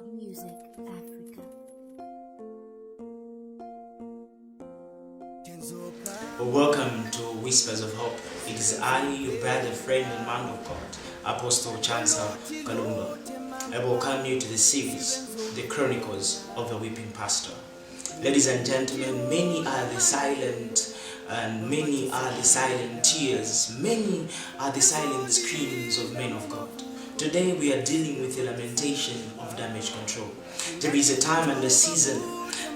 Club Music Africa. Welcome to Whispers of Hope. It is I, your brother, friend, and man of God, Apostle Chansa Kalumba. I welcome you to the series, The Chronicles of a Weeping Pastor. Ladies and gentlemen, many are the silent and many are the silent tears, many are the silent screams of men of God. Today we are dealing with the lamentation of damage control. There is a time and a season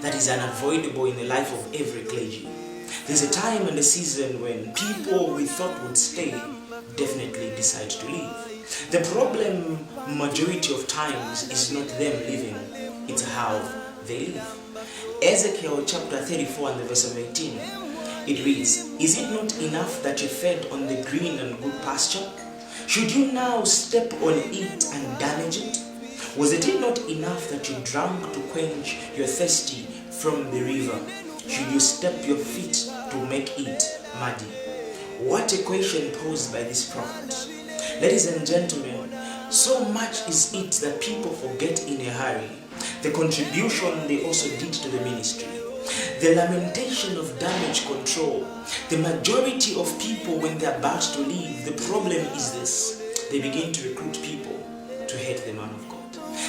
that is unavoidable in the life of every clergy. There's a time and a season when people we thought would stay definitely decide to leave. The problem majority of times is not them leaving, it's how they live. Ezekiel chapter 34 and the verse of 18, it reads, "Is it not enough that you fed on the green and good pasture? Should you now step on it and damage it? Was it not enough that you drank to quench your thirsty from the river? Should you step your feet to make it muddy?" What a question posed by this prophet. Ladies and gentlemen, so much is it that people forget in a hurry the contribution they also did to the ministry. The lamentation of damage control. The majority of people, when they're about to leave, the problem is this: they begin to recruit people to hate the man of God.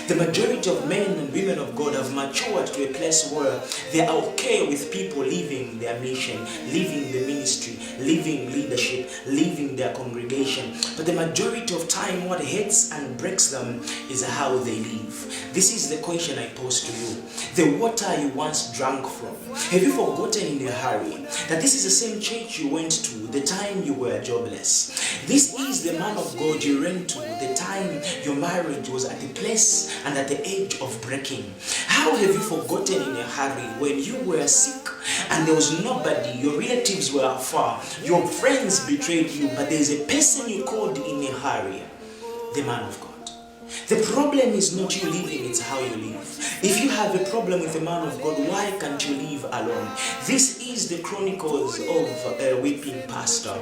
The majority of men and women of God have matured to a place where they are okay with people leaving their mission, leaving the ministry, leaving leadership, leaving their congregation. But the majority of time, what hurts and breaks them is how they live. This is the question I pose to you. The water you once drank from, have you forgotten in a hurry that this is the same church you went to the time you were jobless? This is the man of God you ran to the time your marriage was at the place and at the edge of breaking. How have you forgotten in a hurry when you were sick and there was nobody, your relatives were afar, your friends betrayed you, but there's a person you called in a hurry, the man of God. The problem is not you leaving, it's how you live. If you have a problem with the man of God, why can't you live alone? This is the chronicles of a weeping pastor.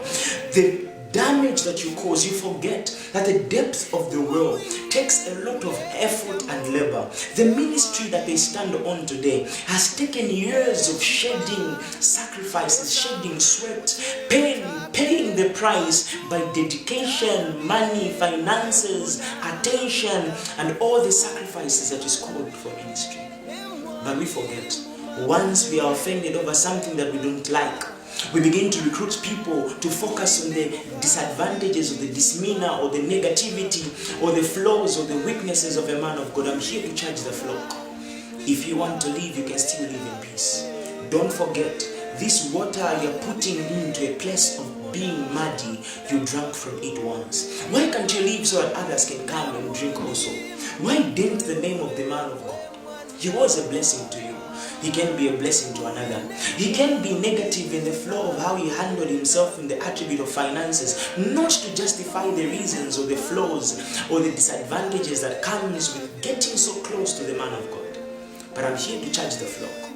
The damage that you cause, you forget that the depth of the well takes a lot of effort and labor. The ministry that they stand on today has taken years of shedding sacrifices, shedding sweat, paying the price by dedication, money, finances, attention, and all the sacrifices that is called for ministry. But we forget, once we are offended over something that we don't like, we begin to recruit people to focus on the disadvantages or the demeanor or the negativity or the flaws or the weaknesses of a man of God. I'm here to charge the flock. If you want to live, you can still live in peace. Don't forget, this water you're putting into a place of being muddy, you drank from it once. Why can't you leave so that others can come and drink also? Why dent the name of the man of God? He was a blessing to you. He can be a blessing to another. He can be negative in the flow of how he handled himself in the attribute of finances, not to justify the reasons or the flaws or the disadvantages that comes with getting so close to the man of God. But I'm here to charge the flock.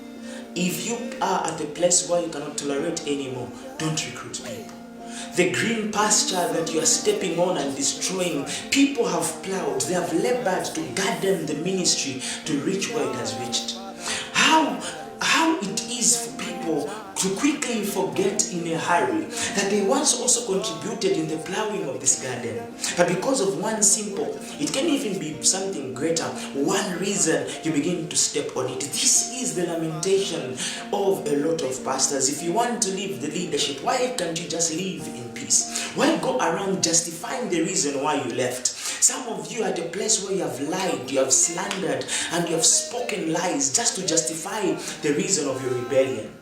If you are at a place where you cannot tolerate anymore, don't recruit people. The green pasture that you are stepping on and destroying, people have plowed, they have labored to garden the ministry to reach where it has reached. How it is for people to quickly forget in a hurry that they once also contributed in the plowing of this garden. But because of one simple, it can even be something greater, one reason you begin to step on it. This is the lamentation of a lot of pastors. If you want to leave the leadership, why can't you just live in peace? Why go around justifying the reason why you left? Some of you are at a place where you have lied, you have slandered, and you have spoken lies just to justify the reason of your rebellion.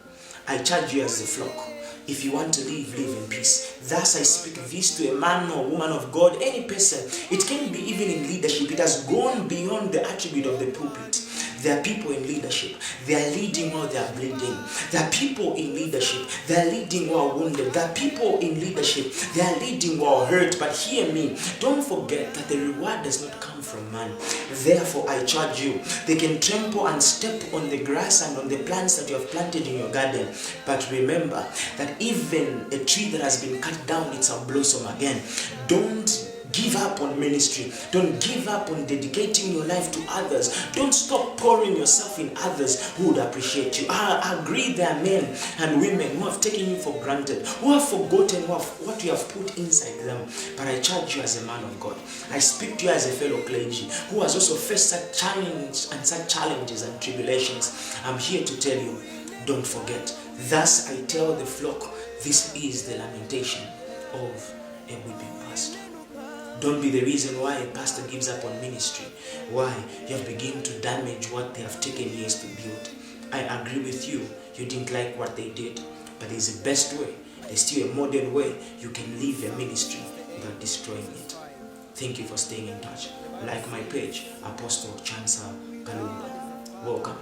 I charge you as the flock. If you want to live, live in peace. Thus I speak this to a man or woman of God, any person. It can be even in leadership. It has gone beyond the attribute of the pulpit. There are people in leadership. They are leading while they are bleeding. There are people in leadership. They are leading while wounded. There are people in leadership. They are leading while hurt. But hear me. Don't forget that the reward does not come from man. Therefore, I charge you. They can trample and step on the grass and on the plants that you have planted in your garden. But remember that even a tree that has been cut down, it shall blossom again. Don't give up on ministry. Don't give up on dedicating your life to others. Don't stop pouring yourself in others who would appreciate you. I agree there are men and women who have taken you for granted, who have forgotten what you have put inside them. But I charge you as a man of God. I speak to you as a fellow clergy who has also faced such challenges and tribulations. I'm here to tell you, don't forget. Thus I tell the flock, this is the lamentation of a weeping pastor. Don't be the reason why a pastor gives up on ministry. Why? You have begun to damage what they have taken years to build. I agree with you. You didn't like what they did. But there's a best way. There's still a modern way you can leave a ministry without destroying it. Thank you for staying in touch. Like my page, Apostle Chansa. Welcome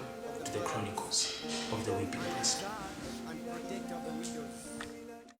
to the Chronicles of the Weeping Pastor.